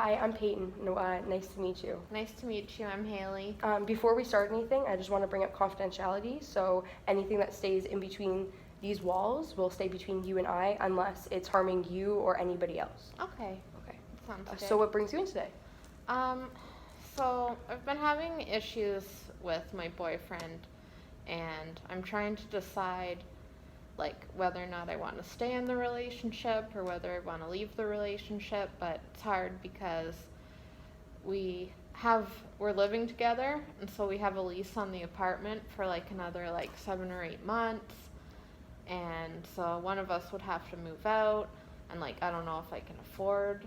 Hi, I'm Peyton. No, nice to meet you. Nice to meet you. I'm Haley. Before we start anything, I just want to bring up confidentiality. So anything that stays in between these walls will stay between you and I unless it's harming you or anybody else. Okay. Okay. Sounds good. So what brings you in today? Um, so I've been having issues with my boyfriend, and I'm trying to decide, like, whether or not I want to stay in the relationship or whether I want to leave the relationship. But it's hard because we we're living together, and so we have a lease on the apartment for like another like 7 or 8 months, and so one of us would have to move out, and like I don't know if I can afford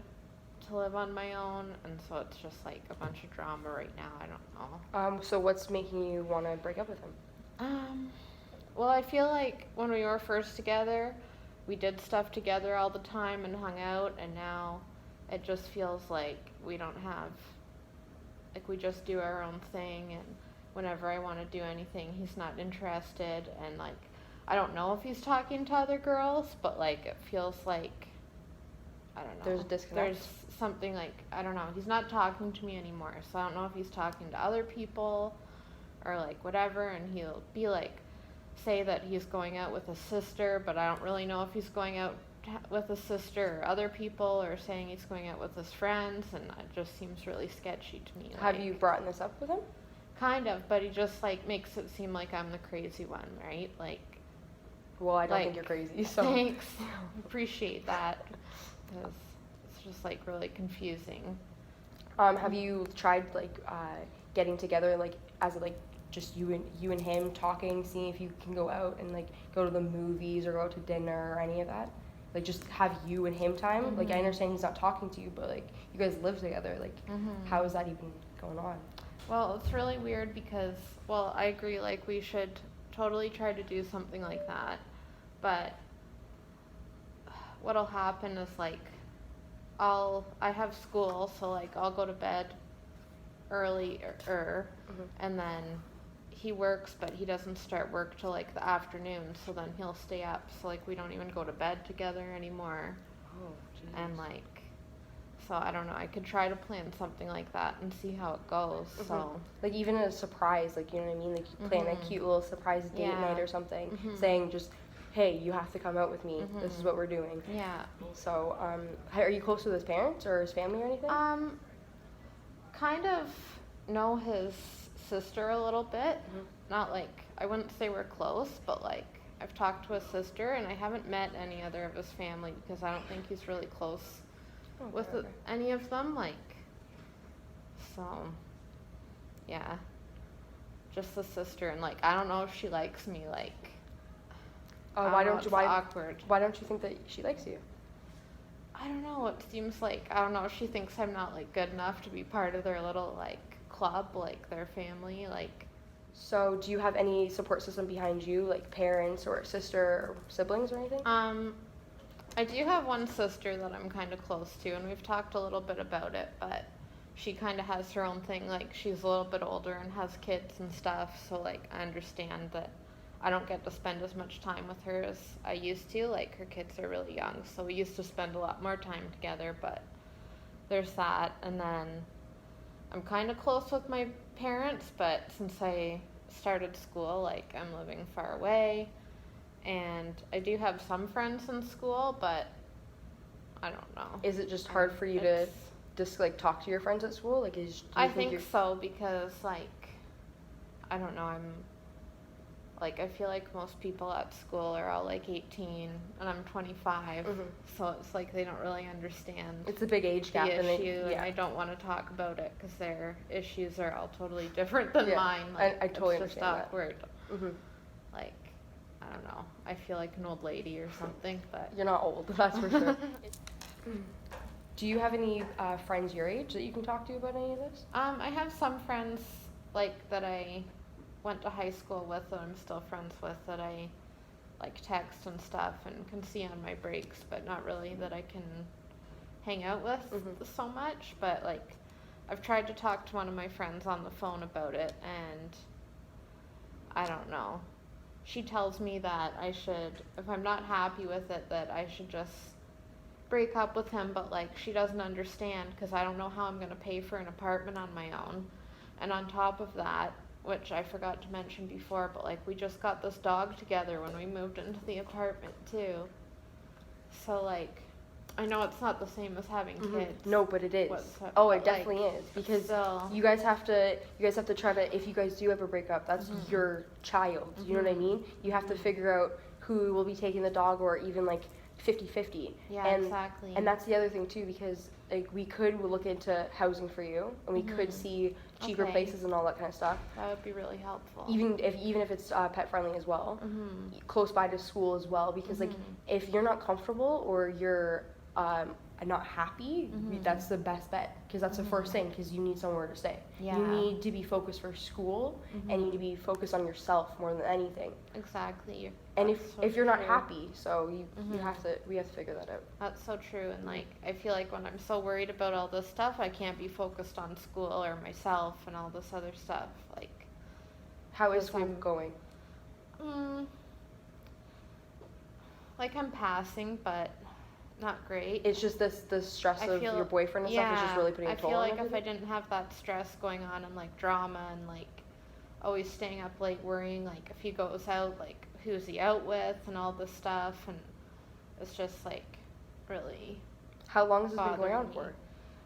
to live on my own, and so it's just like a bunch of drama right now. I don't know. So what's making you want to break up with him? Well, I feel like when we were first together, we did stuff together all the time and hung out, and now it just feels like we don't have, like, we just do our own thing, and whenever I want to do anything, he's not interested, and like I don't know if he's talking to other girls, but like it feels like, I don't know. There's a disconnect. There's something like, I don't know. He's not talking to me anymore, so I don't know if he's talking to other people or like whatever, and he'll be like, say that he's going out with his sister, but I don't really know if he's going out with his sister or other people, or saying he's going out with his friends, and it just seems really sketchy to me. Have you brought this up with him? Kind of, but he just like makes it seem like I'm the crazy one, right? Like, Well, I don't think you're crazy, so. Thanks. Appreciate that, because it's just like really confusing. Have you tried like getting together like as like just you and him talking, seeing if you can go out and like go to the movies or go out to dinner or any of that? Like just have you and him time? Mm-hmm. Like I understand he's not talking to you, but like you guys live together. Like how is that even going on? Well, it's really weird because, well, I agree, like we should totally try to do something like that, but what'll happen is like I have school, so like I'll go to bed early and then he works, but he doesn't start work till like the afternoon, so then he'll stay up, so like we don't even go to bed together anymore. Oh, geez. And like, so I don't know, I could try to plan something like that and see how it goes. So like even a surprise, like, you know what I mean, like you plan a cute little surprise date night or something, saying just, hey, you have to come out with me, this is what we're doing. Yeah. So are you close with his parents or his family or anything? Kind of know his sister a little bit. Not like, I wouldn't say we're close, but like I've talked to his sister, and I haven't met any other of his family because I don't think he's really close with any of them. Like, so yeah, just the sister, and like I don't know if she likes me. Like, awkward. Why don't you think that she likes you? I don't know. It seems like, I don't know, she thinks I'm not like good enough to be part of their little like club, like their family, like. So do you have any support system behind you, like parents or sister or siblings or anything? I do have one sister that I'm kind of close to, and we've talked a little bit about it, but she kind of has her own thing. Like, she's a little bit older and has kids and stuff, so like I understand that I don't get to spend as much time with her as I used to. Like, her kids are really young, so we used to spend a lot more time together, but there's that. And then I'm kind of close with my parents, but since I started school, like, I'm living far away, and I do have some friends in school, but I don't know. Is it just hard for you to just like talk to your friends at school? Like, I think so, because like, I don't know, like, I feel like most people at school are all like 18, and I'm 25, so it's like they don't really understand. It's a big age gap, and I don't want to talk about it because their issues are all totally different than mine. Like, I totally it's just understand awkward. that. Like, I don't know. I feel like an old lady or something, but you're not old, that's for sure. Do you have any friends your age that you can talk to about any of this? I have some friends like that I went to high school with that I'm still friends with, that I like text and stuff and can see on my breaks, but not really that I can hang out with so much. But like, I've tried to talk to one of my friends on the phone about it, and I don't know. She tells me that I should, if I'm not happy with it, that I should just break up with him, but like she doesn't understand because I don't know how I'm going to pay for an apartment on my own. And on top of that, which I forgot to mention before, but like we just got this dog together when we moved into the apartment too. So like I know it's not the same as having kids. No, but it is. Whatsoever, Oh, it but, definitely like, is, because still. you guys have to try to, if you guys do ever break up, that's your child. You know what I mean? You have to figure out who will be taking the dog, or even like 50-50. Yeah, and, exactly. And that's the other thing too, because like we could look into housing for you, and we could see cheaper Okay. places and all that kind of stuff. That would be really helpful. Even if it's pet friendly as well, close by to school as well. Because like if you're not comfortable or you're not happy, that's the best bet, because that's the first thing, because you need somewhere to stay. Yeah. You need to be focused for school, and you need to be focused on yourself more than anything. Exactly. And That's if you're not true. happy, so we have to figure that out. That's so true, and like I feel like when I'm so worried about all this stuff, I can't be focused on school or myself and all this other stuff. Like, How is Yes, school I'm- going? like I'm passing, but not great. It's just the stress I of feel- your boyfriend and stuff is just really putting a toll on I feel like if I everything? didn't have that stress going on and like drama and like always staying up late worrying like if he goes out, like who's he out with and all this stuff, and it's just like really How long has this been going bothering on me. for?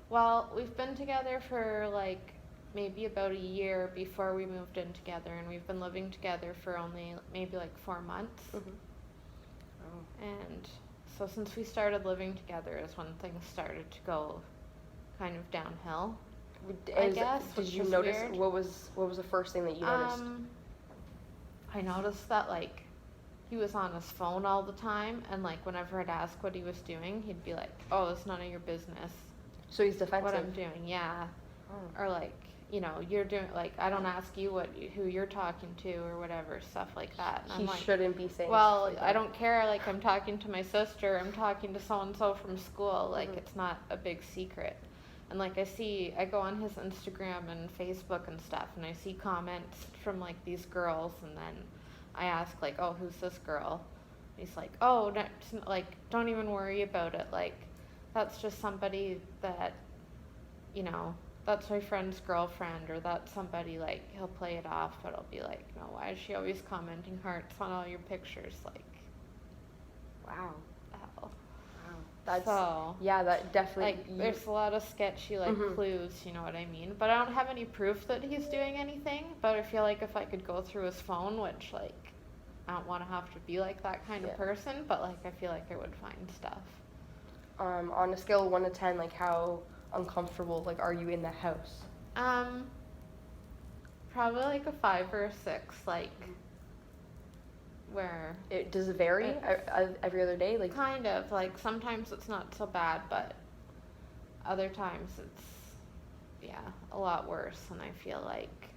Well, we've been together for like maybe about a year before we moved in together, and we've been living together for only maybe like 4 months. Oh. And so since we started living together is when things started to go kind of downhill. I guess, Did which you is notice weird. what was the first thing that you noticed? I noticed that like he was on his phone all the time, and like whenever I'd ask what he was doing, he'd be like, "Oh, it's none of your business So he's defensive. what I'm doing." Yeah. Oh. Or like, you know, you're doing like I don't ask you who you're talking to or whatever, stuff like that. And He I'm like, shouldn't be saying. well, stuff like I that. don't care. Like I'm talking to my sister, I'm talking to so and so from school. Like it's not a big secret. And like I go on his Instagram and Facebook and stuff, and I see comments from like these girls, and then I ask like, oh, who's this girl? He's like, oh, like don't even worry about it. Like that's just somebody that, you know, that's my friend's girlfriend, or that's somebody, like he'll play it off, but I'll be like, no, why is she always commenting hearts on all your pictures? Like, Wow. hell. Wow. That's So, yeah. That definitely. like, there's a lot of sketchy, like, clues, you know what I mean? But I don't have any proof that he's doing anything, but I feel like if I could go through his phone, which, like, I don't want to have to be like that kind Yeah. of person, but, like, I feel like I would find stuff. On a scale of 1 to 10, like how uncomfortable like are you in the house? Probably like a 5 or a 6, like, where Does it vary every other day? Like kind of, like, sometimes it's not so bad, but other times it's, yeah, a lot worse, and I feel like,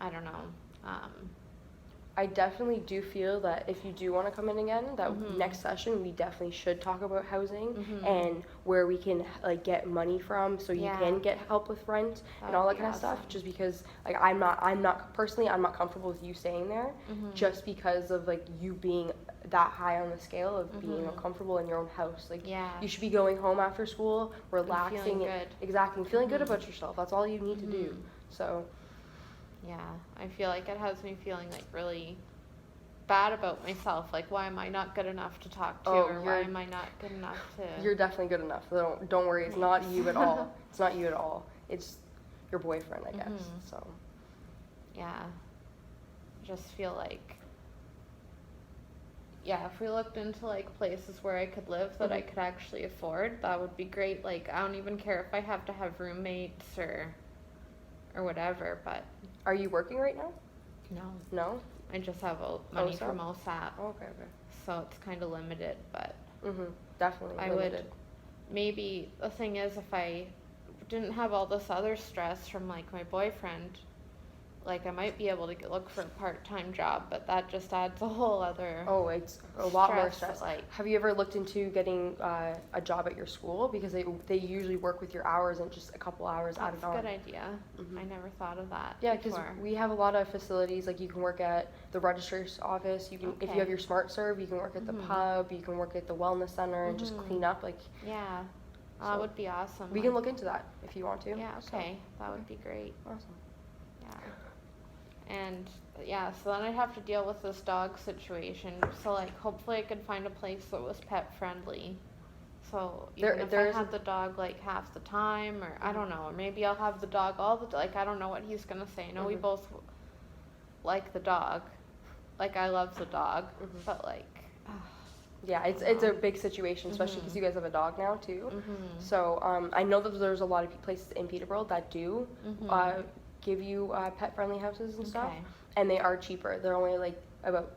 I don't know, I definitely do feel that if you do want to come in again, that next session we definitely should talk about housing and where we can like get money from, so you Yeah. can get help with rent and That all would that be kind of stuff. awesome. Just because like I'm not personally I'm not comfortable with you staying there, just because of like you being that high on the scale of being uncomfortable in your own house. Like Yeah. you should be going home after school, relaxing, feeling good. exactly, feeling good about yourself. That's all you need to do. So. yeah, I feel like it has me feeling like really bad about myself. Like, why am I not good enough to talk to, Oh, or why am I not good enough to? You're definitely good enough. Don't worry. It's not Thanks. you at all. It's not you at all. It's your boyfriend, I guess. So. Yeah, just feel like, yeah, if we looked into like places where I could live that I could actually afford, that would be great. Like, I don't even care if I have to have roommates or whatever, but Are you working right now? no, No. I just have money OSAP? from OSAP, Oh, okay. Okay. so it's kind of limited, but Definitely. I limited. would, maybe, the thing is, if I didn't have all this other stress from like my boyfriend, like I might be able to look for a part-time job, but that just adds a whole other Oh, it's a lot more stress, stress. like- Have you ever looked into getting a job at your school? Because they usually work with your hours and just a couple hours that's added a on. good idea. Mhm. I never thought of that Yeah, because before. we have a lot of facilities, like you can work at the registrar's office, you can, if Okay. you have your smart serve, you can work at the Mhm. pub, you can work at the wellness center and just Mhm. clean up, like, Yeah, So, that would be awesome. we can look into that if you want to. Yeah, So, okay, that would be great. awesome. Yeah. And yeah, so then I'd have to deal with this dog situation. So like, hopefully I could find a place that was pet friendly. So even if I there's had the dog like half the time, or I don't know, or maybe I'll have the dog all the like I don't know what he's gonna say. I know we Mhm. both like the dog, like I love the dog, Mhm. but like. Yeah, it's a big situation, especially because Mhm. you guys have a dog now too. Mhm. So I know that there's a lot of places in Peterborough that do Mhm. give you pet-friendly houses and stuff, Okay. and they are cheaper. They're only like about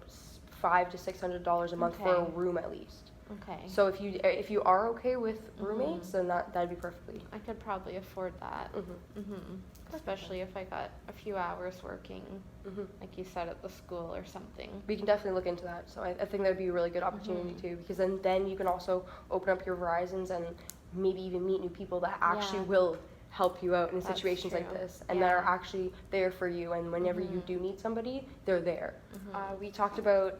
$500 to $600 a month for a Okay. room at least. Okay. So if you are okay with roommates, Mhm. then that'd be perfectly. I could probably afford that. Mhm. Mhm. Especially if I got a few hours working, Mhm. like you said, at the school or something. We can definitely look into that. So I think that'd be a really good opportunity Mhm. too, because then you can also open up your horizons and maybe even meet new people that actually Yeah. will help you out in That's situations like true. this, and that are Yeah. actually there for you. And whenever you Mhm. do need somebody, they're there. Mhm. We talked about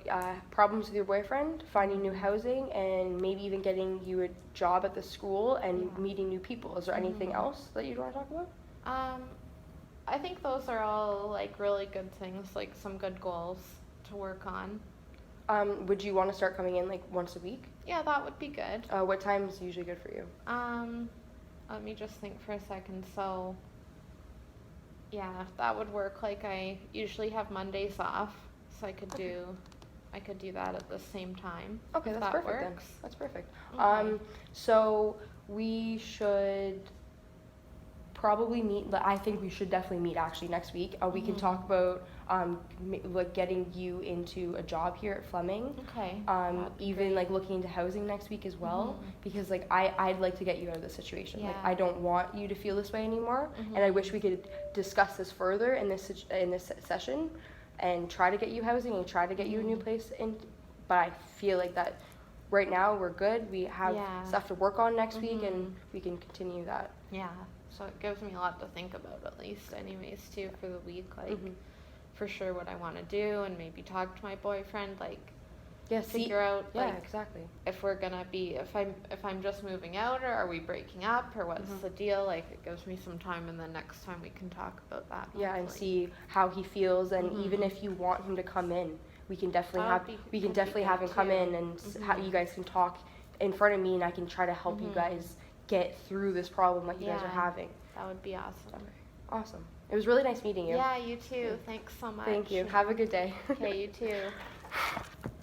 problems with your boyfriend, finding new housing, and maybe even getting you a job at the school and Yeah. meeting new people. Is there anything Mhm. else that you'd want to talk about? I think those are all like really good things, like some good goals to work on. Would you want to start coming in like once a week? Yeah, that would be good. What time is usually good for you? Let me just think for a second. So, yeah, that would work. Like I usually have Mondays off, so I could do that at the same time. Okay, if that's that perfect then. works. That's perfect. Okay. So we should probably meet. I think we should definitely meet actually next week. We can Mhm. talk about like getting you into a job here at Fleming. Okay. That'd be Even great. like looking into housing next week as well, Mhm. because like I'd like to get you out of this situation. Like Yeah. I don't want you to feel this way anymore, and I Mhm. wish we could discuss this further in this session, and try to get you housing and try to get you a new Mhm. place. But I feel like that right now we're good. We have Yeah. stuff to work on next week, and Mhm. we can continue that. Yeah. So it gives me a lot to think about, at least, anyways, too, for the week. Like, Mhm. for sure what I want to do, and maybe talk to my boyfriend. Like, Yeah, figure out Yeah, like exactly. if we're gonna be if I'm just moving out, or are we breaking up, or what's Mhm. the deal. Like, it gives me some time, and then next time we can talk about that. Yeah, and hopefully. see how he feels, and even Mhm. if you want him to come in, we can definitely That'd be- we can that'd be definitely have good him come too. in, and how Mhm. you guys can talk in front of me, and I can try to help you Mhm. guys get through this problem that you guys are Yeah. having. That would be awesome. Awesome. It was really nice meeting you. Yeah, you too. Thanks so much. Thank you. Have a good day. Okay, you too.